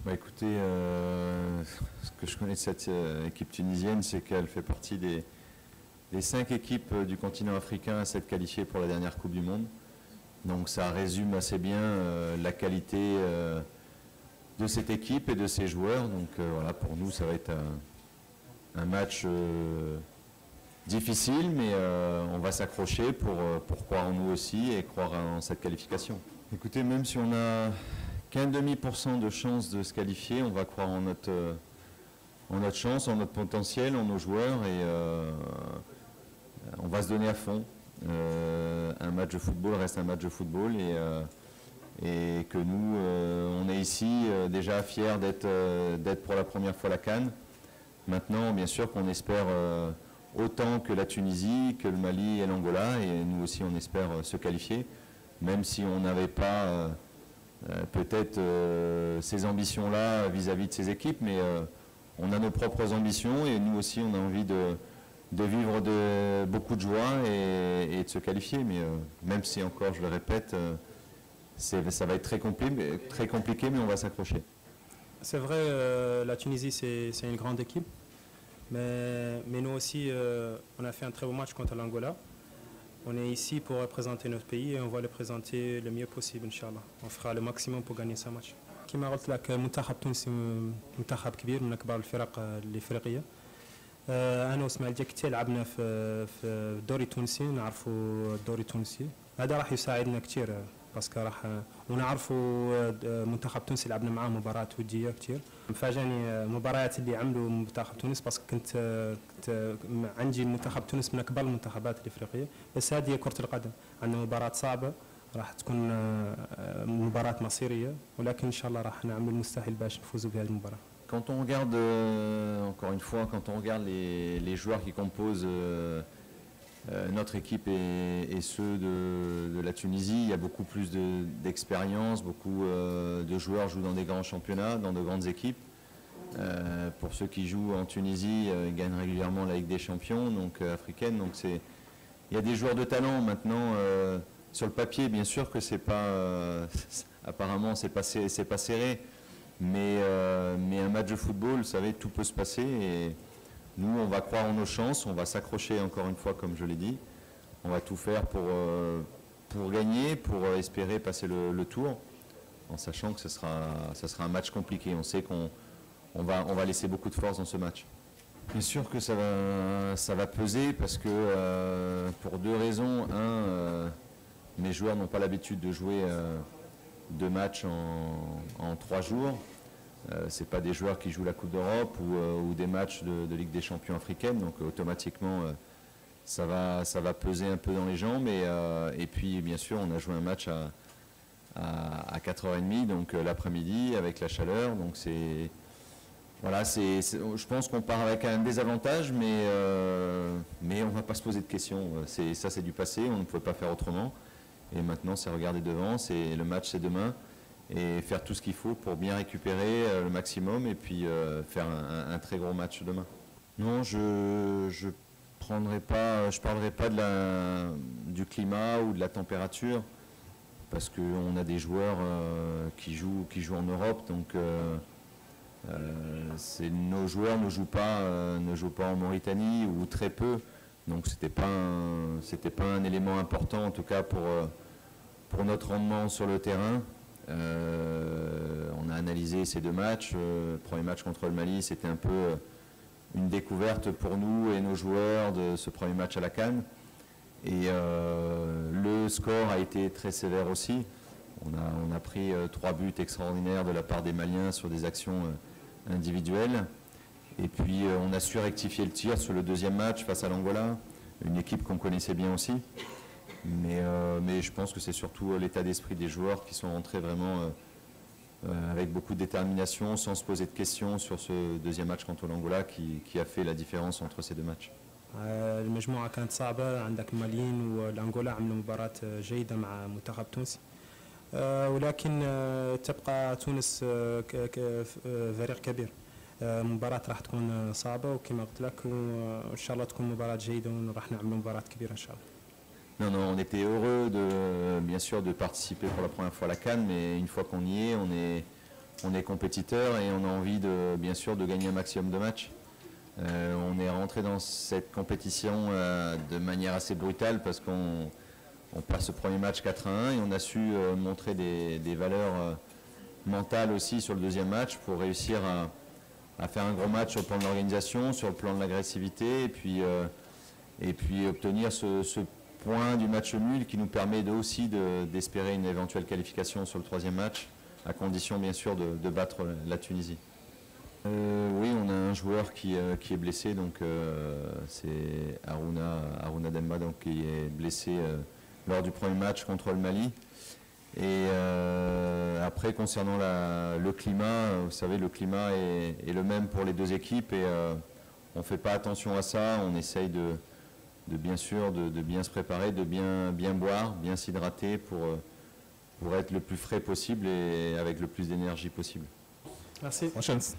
Bah écoutez, ce que je connais de cette équipe tunisienne, c'est qu'elle fait partie des 5 équipes du continent africain à s'être qualifiées pour la dernière Coupe du Monde. Donc ça résume assez bien la qualité de cette équipe et de ses joueurs. Donc voilà, pour nous, ça va être un match difficile, mais on va s'accrocher pour croire en nous aussi et croire en cette qualification. Écoutez, même si on n'a qu'un demi% de chance de se qualifier, on va croire en notre chance, en notre potentiel, en nos joueurs et on va se donner à fond. Un match de football reste un match de football et que nous, on est ici déjà fiers d'être pour la première fois la CAN. Maintenant, bien sûr qu'on espère autant que la Tunisie, que le Mali et l'Angola, et nous aussi on espère se qualifier, même si on n'avait pas peut-être ces ambitions-là vis-à-vis de ces équipes, mais on a nos propres ambitions et nous aussi on a envie de vivre beaucoup de joie et de se qualifier. Mais même si encore, je le répète, ça va être très compliqué, mais on va s'accrocher. C'est vrai, la Tunisie c'est une grande équipe, mais nous aussi on a fait un très beau match contre l'Angola. On est ici pour représenter notre pays et on va le présenter le mieux possible, Inch'Allah. On fera le maximum pour gagner ce match. كما قلت لك المنتخب التونسي منتخب كبير من كبار الفرق الافريقيه. انا واسماعيل جاكتي لعبنا في الدوري التونسي، نعرفوا الدوري التونسي. هذا راح يساعدنا كثير باسكو راح ونعرفوا منتخب تونسي لعبنا معاه مباراه وديه كثير. مفاجئني المباريات اللي عملوا منتخب تونس باسكو كنت عندي المنتخب تونس من اكبر المنتخبات الافريقيه، بس هذه هي كره القدم، عندنا مباراه صعبه راح تكون مباراه مصيريه، ولكن ان شاء الله راح نعمل المستحيل باش نفوزوا بهذه المباراه. Quand on regarde, encore une fois, quand on regarde les joueurs qui composent notre équipe et ceux de la Tunisie, il y a beaucoup plus d'expérience, beaucoup de joueurs jouent dans des grands championnats, dans de grandes équipes. Pour ceux qui jouent en Tunisie, ils gagnent régulièrement la Ligue des Champions, donc africaine. Donc il y a des joueurs de talent maintenant. Sur le papier, bien sûr que c'est pas, apparemment c'est pas serré. Mais un match de football, vous savez, tout peut se passer et nous, on va croire en nos chances, on va s'accrocher encore une fois, comme je l'ai dit. On va tout faire pour gagner, pour espérer passer le tour, en sachant que ça sera un match compliqué. On sait qu'on va laisser beaucoup de force dans ce match. Bien sûr que ça va peser parce que pour 2 raisons. Mes joueurs n'ont pas l'habitude de jouer 2 matchs en 3 jours. Ce n'est pas des joueurs qui jouent la Coupe d'Europe ou des matchs de Ligue des Champions africaine, donc automatiquement ça va peser un peu dans les jambes. Et puis bien sûr on a joué un match à 4h30, donc l'après-midi avec la chaleur. Donc voilà, je pense qu'on part avec un désavantage, mais on ne va pas se poser de questions. Ça c'est du passé, on ne pouvait pas faire autrement. Et maintenant c'est regarder devant, le match c'est demain. Et faire tout ce qu'il faut pour bien récupérer le maximum et puis faire un très gros match demain. Non, je parlerai pas du climat ou de la température parce qu'on a des joueurs qui jouent en Europe, donc nos joueurs ne jouent pas en Mauritanie ou très peu, donc c'était pas un élément important en tout cas pour notre rendement sur le terrain. On a analysé ces 2 matchs. Le premier match contre le Mali, c'était un peu une découverte pour nous et nos joueurs de ce premier match à la CAN. Et le score a été très sévère aussi. On a pris 3 buts extraordinaires de la part des Maliens sur des actions individuelles. Et puis on a su rectifier le tir sur le 2e match face à l'Angola, une équipe qu'on connaissait bien aussi. Mais je pense que c'est surtout l'état d'esprit des joueurs qui sont rentrés vraiment avec beaucoup de détermination, sans se poser de questions sur ce 2e match contre l'Angola qui a fait la différence entre ces 2 matchs. المجموعة كانت صعبة، عندك الماليين والأنغولا عملوا مباراة جيدة مع منتخب تونس، ولكن تبقى تونس فريق كبير. مباراة راح تكون صعبة وكما قلت لك وإن شاء الله تكون مباراة جيدة وراح نعملوا مباراة كبيرة إن شاء الله. Non, on était heureux bien sûr de participer pour la première fois à la CAN, mais une fois qu'on y est, on est compétiteur et on a envie bien sûr de gagner un maximum de matchs. On est rentré dans cette compétition de manière assez brutale parce qu'on passe ce premier match 4-1 et on a su montrer des valeurs mentales aussi sur le deuxième match pour réussir à faire un gros match sur le plan de l'organisation, sur le plan de l'agressivité et puis obtenir ce point du match nul qui nous permet aussi d'espérer une éventuelle qualification sur le troisième match, à condition bien sûr de battre la Tunisie. Oui, on a un joueur qui est blessé, donc c'est Harouna Demba, donc, qui est blessé lors du premier match contre le Mali. Et après, concernant le climat, vous savez, le climat est le même pour les deux équipes et on ne fait pas attention à ça. On essaye bien sûr de bien se préparer, de bien boire, bien s'hydrater pour être le plus frais possible et avec le plus d'énergie possible. Merci. Bonne chance.